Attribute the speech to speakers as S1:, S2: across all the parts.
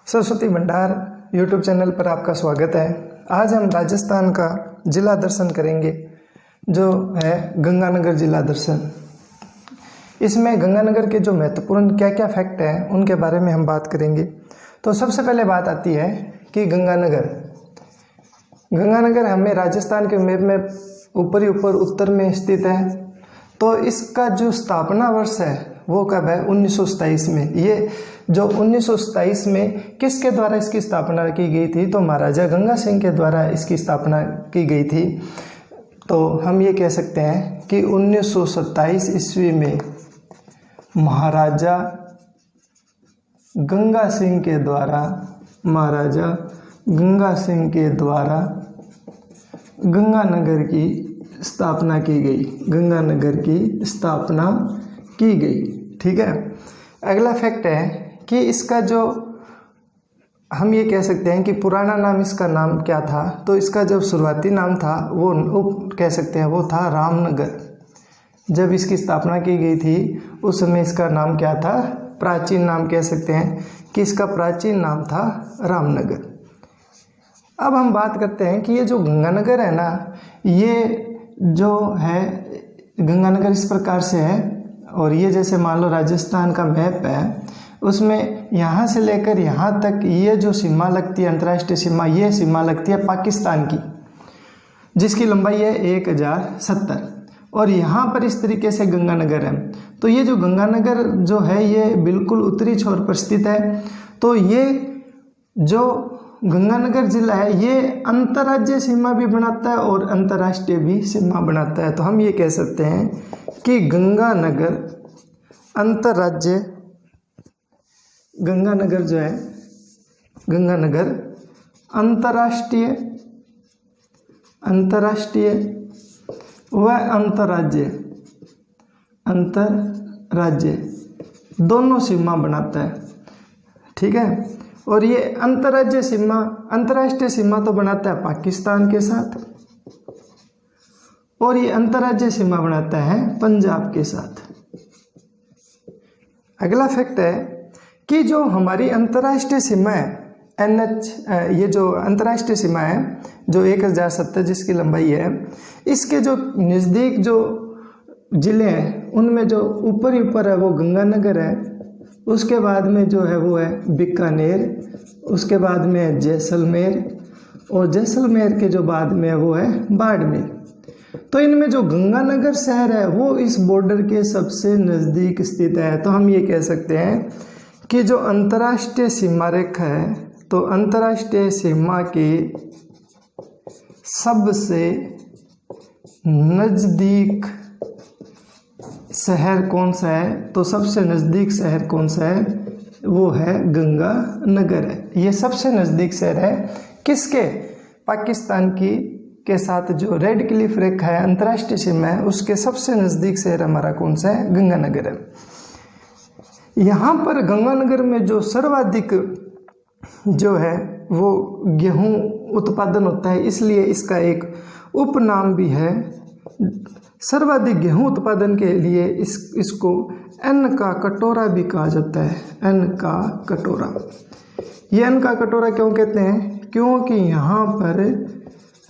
S1: सरस्वती भंडार YouTube channel पर आपका स्वागत है। आज हम राजस्थान का जिला दर्शन करेंगे जो है गंगानगर जिला दर्शन। इसमें गंगानगर के जो महत्वपूर्ण क्या क्या फैक्ट हैं उनके बारे में हम बात करेंगे। तो सबसे पहले बात आती है कि गंगानगर हमें राजस्थान के मैप में ऊपर उत्तर में स्थित है। तो इसका जो स्थापना वर्ष है वो कब है? 1927 में। ये जो 1927 में किसके द्वारा इसकी स्थापना की गई थी? तो महाराजा गंगा सिंह के द्वारा इसकी स्थापना की गई थी। तो हम ये कह सकते हैं कि 1927 ईस्वी में महाराजा गंगा सिंह के द्वारा गंगानगर की स्थापना की गई। ठीक है। अगला फैक्ट है कि इसका जो हम ये कह सकते हैं कि पुराना नाम इसका नाम क्या था? तो इसका जो शुरुआती नाम था वो कह सकते हैं वो था रामनगर। जब इसकी स्थापना की गई थी उस समय इसका नाम क्या था? प्राचीन नाम कह सकते हैं कि इसका प्राचीन नाम था रामनगर। अब हम बात करते हैं कि ये जो गंगानगर है ना, ये जो है गंगानगर इस प्रकार से है। और ये जैसे मान लो राजस्थान का मैप है, उसमें यहाँ से लेकर यहाँ तक ये जो सीमा लगती है, अंतर्राष्ट्रीय सीमा, ये सीमा लगती है पाकिस्तान की, जिसकी लंबाई है 1070। और यहाँ पर इस तरीके से गंगानगर है। तो ये जो गंगानगर जो है ये बिल्कुल उत्तरी छोर पर स्थित है। तो ये जो गंगानगर जिला है ये अंतर्राज्यीय सीमा भी बनाता है और अंतर्राष्ट्रीय भी सीमा बनाता है। तो हम ये कह सकते हैं कि गंगानगर जो है गंगानगर अंतर्राष्ट्रीय व अंतर्राज्य दोनों सीमा बनाता है। ठीक है। और ये अंतर्राष्ट्रीय सीमा तो बनाता है पाकिस्तान के साथ, और ये अंतर्राज्यीय सीमा बनाता है पंजाब के साथ। अगला फैक्ट है कि जो हमारी अंतर्राष्ट्रीय सीमा है ये जो अंतर्राष्ट्रीय सीमा है जो 1070 जिसकी लंबाई है, इसके जो नज़दीक जो जिले हैं उनमें जो ऊपर है वो गंगानगर है। उसके बाद में जो है वो है बीकानेर, उसके बाद में है जैसलमेर, और जैसलमेर के जो बाद में है वो है बाड़मेर। तो इनमें जो गंगानगर शहर है वो इस बॉर्डर के सबसे नज़दीक स्थित है। तो हम ये कह सकते हैं कि जो अंतर्राष्ट्रीय सीमा रेखा है, तो अंतर्राष्ट्रीय सीमा के सबसे नज़दीक शहर कौन सा है? तो सबसे नज़दीक शहर कौन सा है? वो है गंगानगर है। ये सबसे नज़दीक शहर है किसके? पाकिस्तान के साथ जो रेड क्लिफ रेखा है अंतर्राष्ट्रीय सीमा है उसके सबसे नज़दीक शहर हमारा कौन सा है? गंगानगर है। यहाँ पर गंगानगर में जो सर्वाधिक जो है वो गेहूँ उत्पादन होता है, इसलिए इसका एक उपनाम भी है। सर्वाधिक गेहूं उत्पादन के लिए इसको अन्न का कटोरा भी कहा जाता है। अन्न का कटोरा। ये अन्न का कटोरा क्यों कहते हैं? क्योंकि यहाँ पर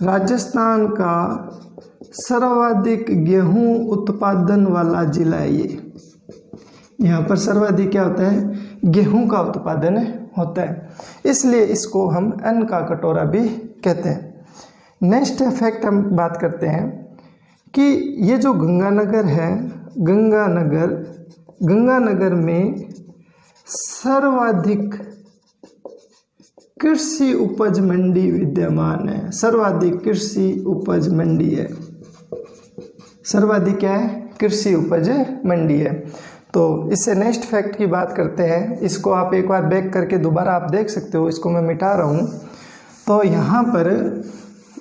S1: राजस्थान का सर्वाधिक गेहूं उत्पादन वाला जिला है ये। यहाँ पर सर्वाधिक क्या होता है? गेहूं का उत्पादन होता है, इसलिए इसको हम अन्न का कटोरा भी कहते हैं। नेक्स्ट फैक्ट हम बात करते हैं कि ये जो गंगानगर है, गंगानगर में सर्वाधिक कृषि उपज मंडी विद्यमान है। सर्वाधिक कृषि उपज मंडी है। सर्वाधिक क्या है? कृषि उपज मंडी है। तो इससे नेक्स्ट फैक्ट की बात करते हैं। इसको आप एक बार बैक करके दोबारा आप देख सकते हो, इसको मैं मिटा रहा हूँ। तो यहाँ पर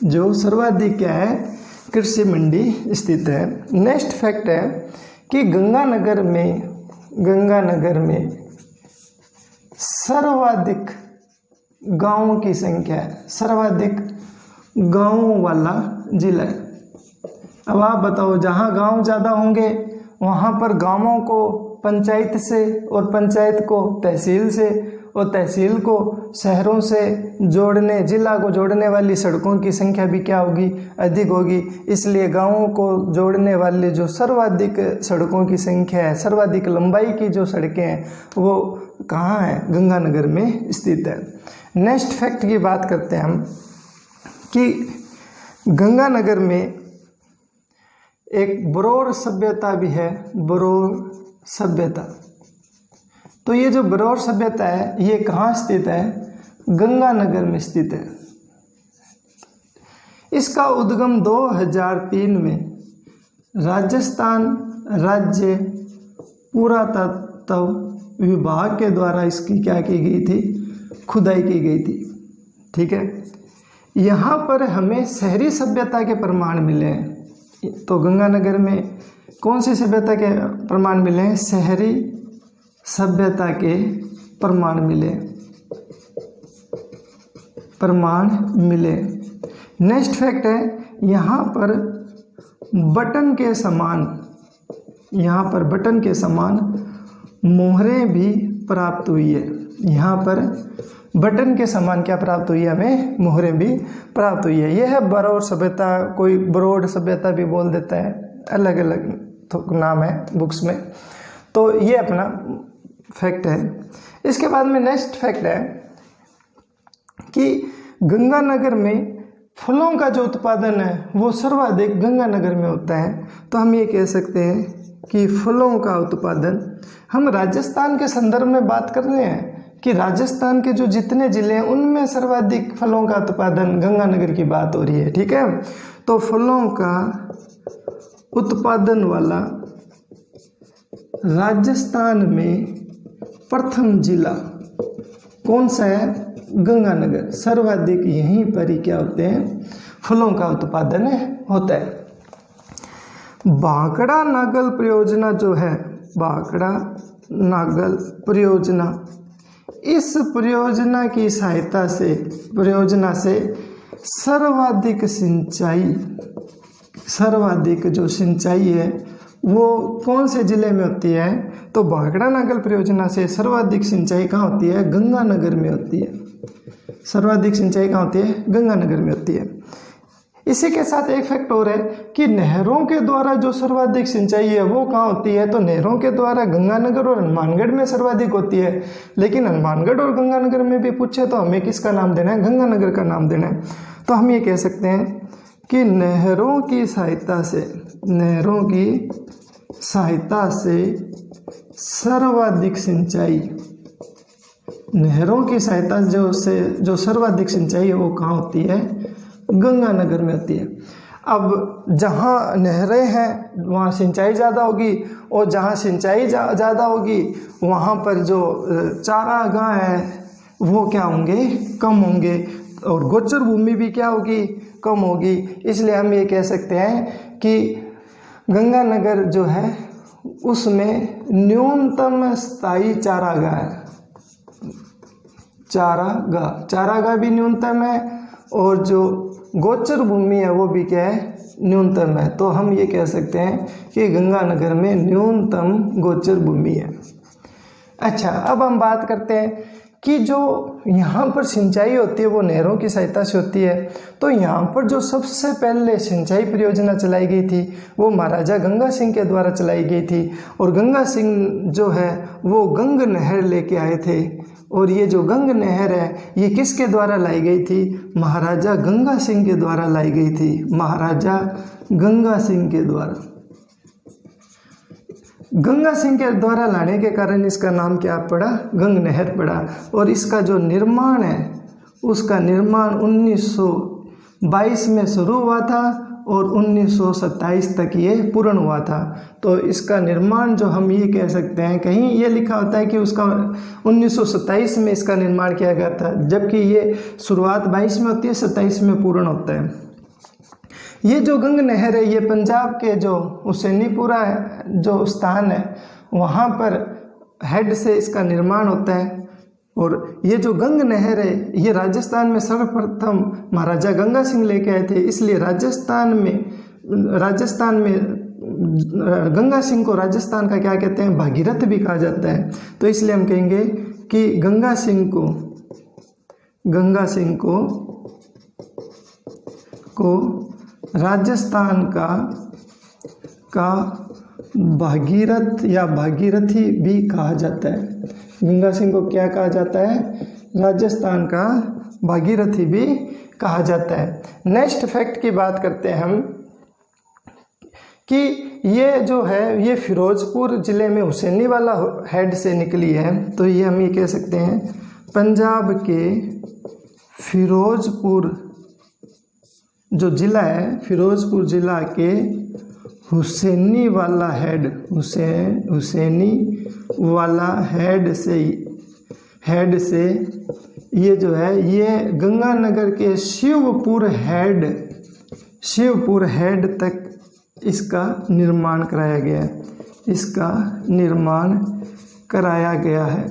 S1: जो सर्वाधिक क्या है? कृषि मंडी स्थित है। नेक्स्ट फैक्ट है कि गंगानगर में सर्वाधिक गांवों की संख्या है। सर्वाधिक गांवों वाला जिला है। अब आप बताओ, जहाँ गांव ज़्यादा होंगे वहाँ पर गांवों को पंचायत से, और पंचायत को तहसील से, और तहसील को शहरों से जोड़ने, जिला को जोड़ने वाली सड़कों की संख्या भी क्या होगी, अधिक होगी। इसलिए गांवों को जोड़ने वाली जो सर्वाधिक सड़कों की संख्या है, सर्वाधिक लंबाई की जो सड़कें हैं वो कहाँ है, गंगानगर में स्थित है। नेक्स्ट फैक्ट की बात करते हैं हम कि गंगानगर में एक बरौर सभ्यता भी है, बरौर सभ्यता। तो ये जो बरौर सभ्यता है ये कहाँ स्थित है, गंगानगर में स्थित है। इसका उद्गम 2003 में राजस्थान राज्य पुरातत्व विभाग के द्वारा इसकी क्या की गई थी, खुदाई की गई थी। ठीक है, यहाँ पर हमें शहरी सभ्यता के प्रमाण मिले हैं। तो गंगानगर में कौन सी सभ्यता के प्रमाण मिले हैं, शहरी सभ्यता के प्रमाण मिले। नेक्स्ट फैक्ट है, यहाँ पर बटन के समान मोहरें भी प्राप्त हुई है। यहाँ पर बटन के समान क्या प्राप्त हुई है, हमें मोहरें भी प्राप्त हुई है। यह है बरौर सभ्यता, कोई बरौर सभ्यता भी बोल देता है, अलग अलग तो नाम है बुक्स में। तो ये अपना फैक्ट है। इसके बाद में नेक्स्ट फैक्ट है कि गंगानगर में फलों का जो उत्पादन है वो सर्वाधिक गंगानगर में होता है। तो हम ये कह सकते हैं कि फलों का उत्पादन, हम राजस्थान के संदर्भ में बात कर रहे हैं कि राजस्थान के जो जितने ज़िले हैं उनमें सर्वाधिक फलों का उत्पादन गंगानगर की बात हो रही है। ठीक है, तो फलों का उत्पादन वाला राजस्थान में प्रथम जिला कौन सा है, गंगानगर। सर्वाधिक यहीं पर ही क्या होते हैं, फलों का उत्पादन होता है। भाखड़ा नागल परियोजना जो है, भाखड़ा नागल परियोजना, इस परियोजना की सहायता से, परियोजना से सर्वाधिक जो सिंचाई है वो कौन से ज़िले में होती है, तो भाखड़ा नागल परियोजना से सर्वाधिक सिंचाई कहाँ होती है, गंगानगर में होती है। सर्वाधिक सिंचाई कहाँ होती है, गंगानगर में होती है। इसी के साथ एक फैक्ट और है कि नहरों के द्वारा जो सर्वाधिक सिंचाई है वो कहाँ होती है, तो नहरों के द्वारा गंगानगर और हनुमानगढ़ में सर्वाधिक होती है। लेकिन हनुमानगढ़ और गंगानगर में भी पूछे तो हमें किसका नाम देना है, गंगानगर का नाम देना है। तो हम ये कह सकते हैं कि नहरों की सहायता से सर्वाधिक सिंचाई, नहरों की सहायता जो सर्वाधिक सिंचाई है वो कहाँ होती है, गंगानगर में होती है। अब जहाँ नहरें हैं वहाँ सिंचाई ज़्यादा होगी, और जहाँ सिंचाई ज़्यादा होगी वहाँ पर जो चारागाह है वो क्या होंगे, कम होंगे, और गोचर भूमि भी क्या होगी, कम होगी। इसलिए हम ये कह सकते हैं कि गंगानगर जो है उसमें न्यूनतम स्थायी चारागाह है, चारागाह भी न्यूनतम है, और जो गोचर भूमि है वो भी क्या है, न्यूनतम है। तो हम ये कह सकते हैं कि गंगानगर में न्यूनतम गोचर भूमि है। अच्छा, अब हम बात करते हैं कि जो यहाँ पर सिंचाई होती है वो नहरों की सहायता से होती है। तो यहाँ पर जो सबसे पहले सिंचाई परियोजना चलाई गई थी वो महाराजा गंगा सिंह के द्वारा चलाई गई थी, और गंगा सिंह जो है वो गंग नहर लेके आए थे। और ये जो गंग नहर है ये किसके द्वारा लाई गई थी, महाराजा गंगा सिंह के द्वारा लाई गई थी, महाराजा गंगा सिंह के द्वारा। गंगा सिंह के द्वारा लाने के कारण इसका नाम क्या पड़ा, गंग नहर पड़ा। और इसका जो निर्माण है उसका निर्माण 1922 में शुरू हुआ था और 1927 तक ये पूर्ण हुआ था। तो इसका निर्माण जो हम ये कह सकते हैं, कहीं ये लिखा होता है कि उसका 1927 में इसका निर्माण किया गया था, जबकि ये शुरुआत 22 में होती है, 27 में पूर्ण होता है। ये जो गंग नहर है ये पंजाब के जो हुसैनीपुरा जो स्थान है वहाँ पर हेड से इसका निर्माण होता है। और ये जो गंग नहर है ये राजस्थान में सर्वप्रथम महाराजा गंगा सिंह लेके आए थे। इसलिए राजस्थान में गंगा सिंह को राजस्थान का क्या कहते हैं, भागीरथ भी कहा जाता है। तो इसलिए हम कहेंगे कि गंगा सिंह को राजस्थान का भागीरथ या भागीरथी भी कहा जाता है। गंगा सिंह को क्या कहा जाता है, राजस्थान का भागीरथी भी कहा जाता है। नेक्स्ट फैक्ट की बात करते हैं हम कि ये जो है ये फिरोजपुर ज़िले में हुसैनी वाला हेड से निकली है। तो ये हम ये कह सकते हैं पंजाब के फिरोजपुर जो ज़िला है, फिरोजपुर ज़िला के हुसैनी वाला हेड से ये जो है ये गंगानगर के शिवपुर हेड तक इसका निर्माण कराया गया है।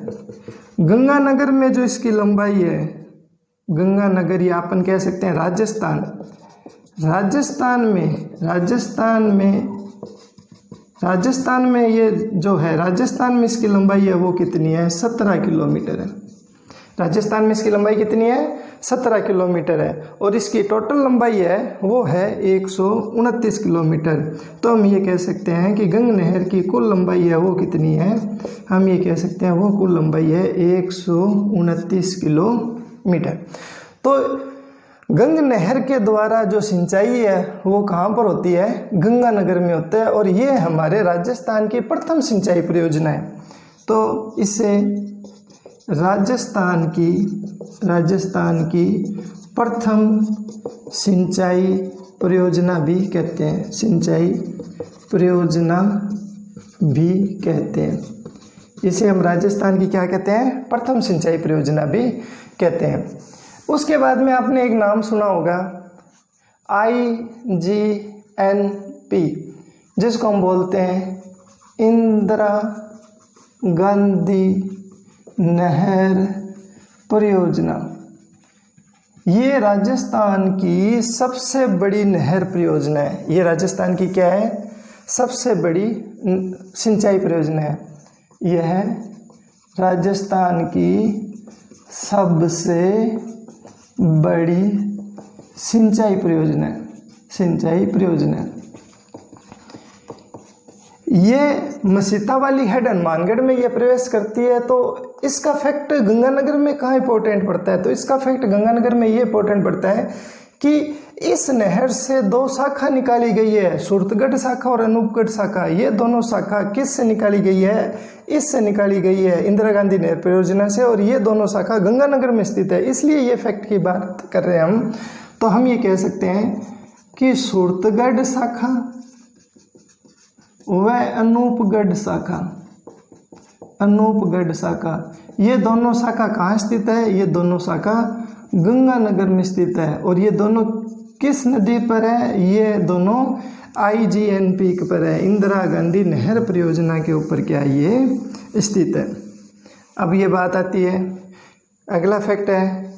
S1: गंगानगर में जो इसकी लंबाई है, गंगानगर या अपन कह सकते हैं राजस्थान में ये जो है, राजस्थान में इसकी लंबाई है वो कितनी है, 17 किलोमीटर है। राजस्थान में इसकी लंबाई कितनी है, 17 किलोमीटर है। और इसकी टोटल लंबाई है वो है 129 किलोमीटर। तो हम ये कह सकते हैं कि गंग नहर की कुल लंबाई है वो कितनी है, हम ये कह सकते हैं वो कुल लंबाई है 129 किलोमीटर। तो गंग नहर के द्वारा जो सिंचाई है वो कहाँ पर होती है, गंगानगर में होता है। और ये हमारे राजस्थान की प्रथम सिंचाई परियोजना है। तो इसे राजस्थान की प्रथम सिंचाई परियोजना भी कहते हैं, इसे हम राजस्थान की क्या कहते हैं, प्रथम सिंचाई परियोजना भी कहते हैं। उसके बाद में आपने एक नाम सुना होगा IGNP, जिसको हम बोलते हैं इंदिरा गांधी नहर परियोजना। ये राजस्थान की सबसे बड़ी नहर परियोजना है। ये राजस्थान की क्या है, सबसे बड़ी सिंचाई परियोजना है। यह राजस्थान की सबसे बड़ी सिंचाई परियोजना है। ये मसीता वाली हेड हनुमानगढ़ में ये प्रवेश करती है। तो इसका फैक्ट गंगानगर में कहाँ इंपॉर्टेंट पड़ता है, तो इसका फैक्ट गंगानगर में ये इंपॉर्टेंट पड़ता है कि इस नहर से 2 शाखा निकाली गई है, सूरतगढ़ शाखा और अनूपगढ़ शाखा। ये दोनों शाखा किस से निकाली गई है, इससे निकाली गई है, इंदिरा गांधी नहर परियोजना से। और ये दोनों शाखा गंगानगर में स्थित है, इसलिए ये फैक्ट की बात कर रहे हैं हम। तो हम ये कह सकते हैं कि सूरतगढ़ शाखा व अनूपगढ़ शाखा ये दोनों शाखा कहाँ स्थित है, ये दोनों शाखा गंगानगर में स्थित है। और ये दोनों किस नदी पर है, ये दोनों IGNP पर है, इंदिरा गांधी नहर परियोजना के ऊपर क्या ये स्थित है। अब ये बात आती है, अगला फैक्ट है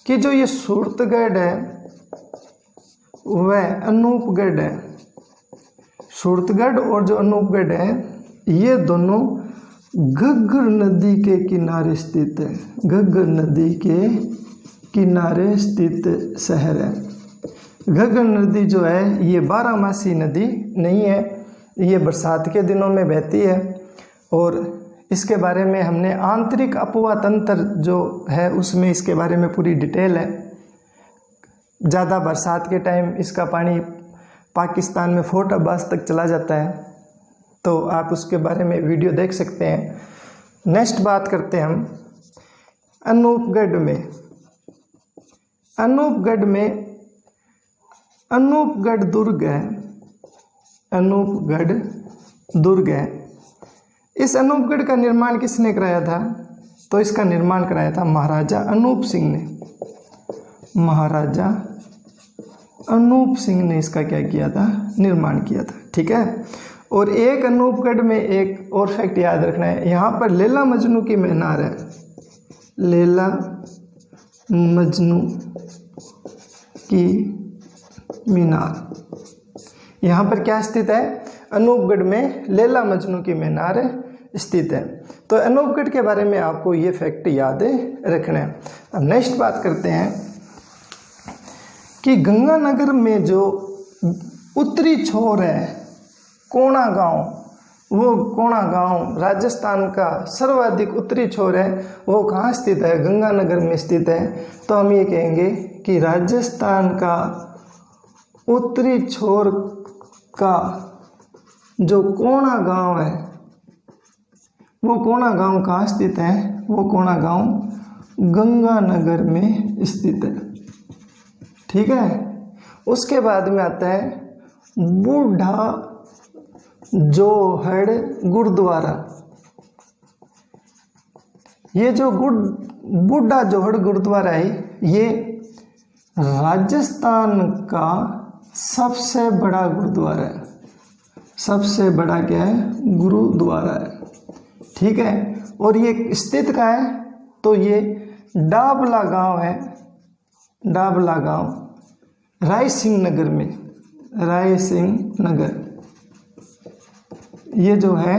S1: कि जो ये सूरतगढ़ है वह अनूपगढ़ है, सूरतगढ़ और जो अनूपगढ़ है ये दोनों घग्गर नदी के किनारे स्थित है, घग्गर नदी के किनारे स्थित शहर है। घग्गर नदी जो है ये 12मासी नदी नहीं है, ये बरसात के दिनों में बहती है। और इसके बारे में हमने आंतरिक अपवा तंत्र जो है उसमें इसके बारे में पूरी डिटेल है। ज़्यादा बरसात के टाइम इसका पानी पाकिस्तान में फोर्ट अब्बास तक चला जाता है, तो आप उसके बारे में वीडियो देख सकते हैं। नेक्स्ट बात करते हैं हम अनूपगढ़ में अनूपगढ़ दुर्ग है। इस अनूपगढ़ का निर्माण किसने कराया था, तो इसका निर्माण कराया था महाराजा अनूप सिंह ने। महाराजा अनूप सिंह ने इसका क्या किया था, निर्माण किया था। ठीक है। और एक अनूपगढ़ में एक और फैक्ट याद रखना है, यहाँ पर लैला मजनू की मीनार है। लैला मजनू की मीनार यहाँ पर क्या स्थित है, अनूपगढ़ में लैला मजनू की मीनार स्थित है। तो अनूपगढ़ के बारे में आपको ये फैक्ट याद रखना है। अब नेक्स्ट बात करते हैं कि गंगानगर में जो उत्तरी छोर है कोणा गांव, वो कोणा गांव राजस्थान का सर्वाधिक उत्तरी छोर है, वो कहाँ स्थित है? गंगानगर में स्थित है। तो हम ये कहेंगे कि राजस्थान का उत्तरी छोर का जो कोणा गांव है, वो कोणा गांव कहाँ स्थित है? वो कोणा गांव गंगानगर में स्थित है। ठीक है। उसके बाद में आता है बूढ़ा जोहड़ गुरुद्वारा। ये जो बूढ़ा जोहड़ गुरुद्वारा है, ये राजस्थान का सबसे बड़ा गुरुद्वारा है। सबसे बड़ा क्या है? गुरुद्वारा है। ठीक है। और ये स्थित कहाँ है? तो ये डाबला गांव है, डाबला गांव राय सिंह नगर में, राय सिंह नगर। ये जो है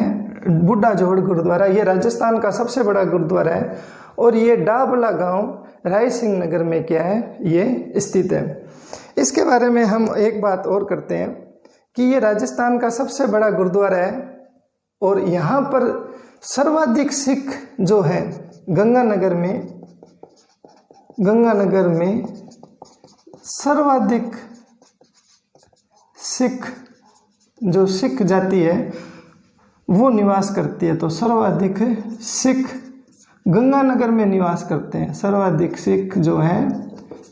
S1: बूढ़ा जोहड़ गुरुद्वारा, ये राजस्थान का सबसे बड़ा गुरुद्वारा है और ये डाबला गांव राय सिंह नगर में क्या है? ये स्थित है। इसके बारे में हम एक बात और करते हैं कि ये राजस्थान का सबसे बड़ा गुरुद्वारा है और यहाँ पर सर्वाधिक सिख जो है गंगानगर में सर्वाधिक सिख, जो सिख जाति है वो निवास करती है। तो सर्वाधिक सिख गंगानगर में निवास करते हैं। सर्वाधिक सिख जो है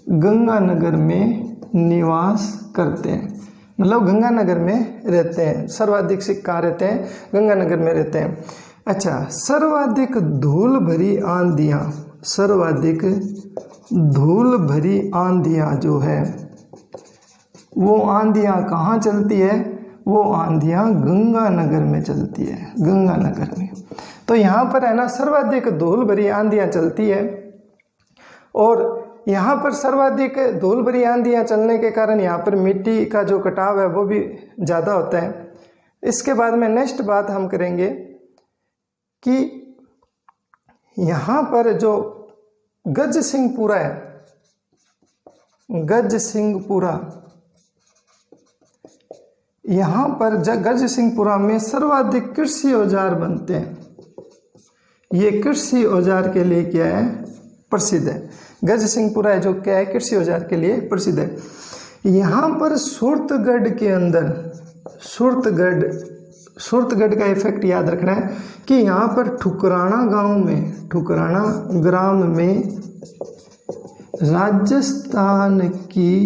S1: गंगानगर में निवास करते हैं, मतलब गंगानगर में रहते हैं। सर्वाधिक सिख कहाँ रहते हैं? गंगानगर में रहते हैं। अच्छा, सर्वाधिक धूल भरी आंधियाँ, सर्वाधिक धूल भरी आंधियाँ जो है वो आंधियाँ कहाँ चलती है? वो आंधियाँ गंगानगर में चलती है, गंगानगर में। तो यहाँ पर है ना सर्वाधिक धूल भरी आंधियाँ चलती है और यहाँ पर सर्वाधिक धूल भरी आंधियाँ चलने के कारण यहाँ पर मिट्टी का जो कटाव है वो भी ज़्यादा होता है। इसके बाद में नेक्स्ट बात हम करेंगे कि यहाँ पर जो गज सिंहपुरा है, गज सिंहपुरा, यहाँ पर गज सिंहपुरा में सर्वाधिक कृषि औजार बनते हैं। ये कृषि औजार के लिए क्या है? प्रसिद्ध है। गज सिंहपुरा है जो क्या है? कृषि औजार के लिए प्रसिद्ध है। यहाँ पर सूरतगढ़ के अंदर, सूरतगढ़ का इफेक्ट याद रखना है कि यहाँ पर ठुकराना गांव में, ठुकराना ग्राम में राजस्थान की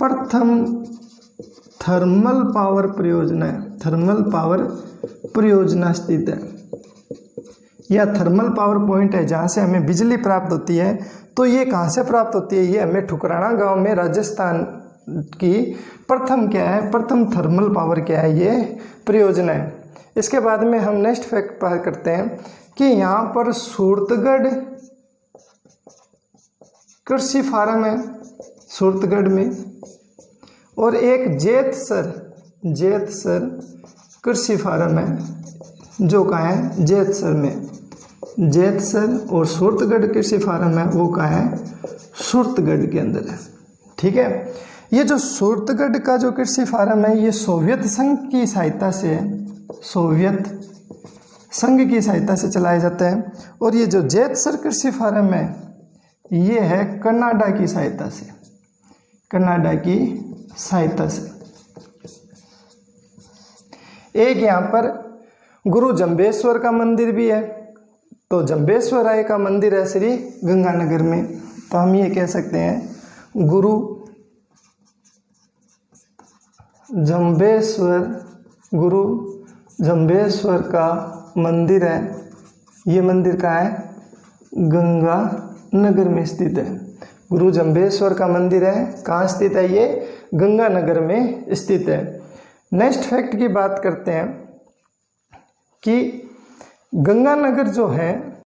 S1: प्रथम थर्मल पावर परियोजना है, थर्मल पावर परियोजना स्थित है। यह थर्मल पावर पॉइंट है जहाँ से हमें बिजली प्राप्त होती है। तो ये कहाँ से प्राप्त होती है? ये हमें ठुकराना गांव में राजस्थान की प्रथम क्या है? प्रथम थर्मल पावर क्या है? ये परियोजना है। इसके बाद में हम नेक्स्ट फैक्ट पार करते हैं कि यहाँ पर सूरतगढ़ कृषि फार्म है, सूरतगढ़ में, और एक जेतसर कृषि फार्म है जो कहाँ है? जेतसर में। जेतसर और सूरतगढ़ कृषि फार्म है वो कहाँ है? सूरतगढ़ के अंदर है। ठीक है। ये जो सूरतगढ़ का जो कृषि फार्म है ये सोवियत संघ की सहायता से, सोवियत संघ की सहायता से चलाया जाता है। और ये जो जेतसर कृषि फार्म है ये है कनाडा की सहायता से, कनाडा की सहायता से। एक यहाँ पर गुरु जंबेश्वर का मंदिर भी है। तो जंबेश्वर राय का मंदिर है श्री गंगानगर में। तो हम ये कह सकते हैं गुरु जंबेश्वर का मंदिर है। ये मंदिर कहाँ है? गंगानगर में स्थित है। गुरु जंबेश्वर का मंदिर है, कहाँ स्थित है? ये गंगानगर में स्थित है। नेक्स्ट फैक्ट की बात करते हैं कि गंगानगर जो है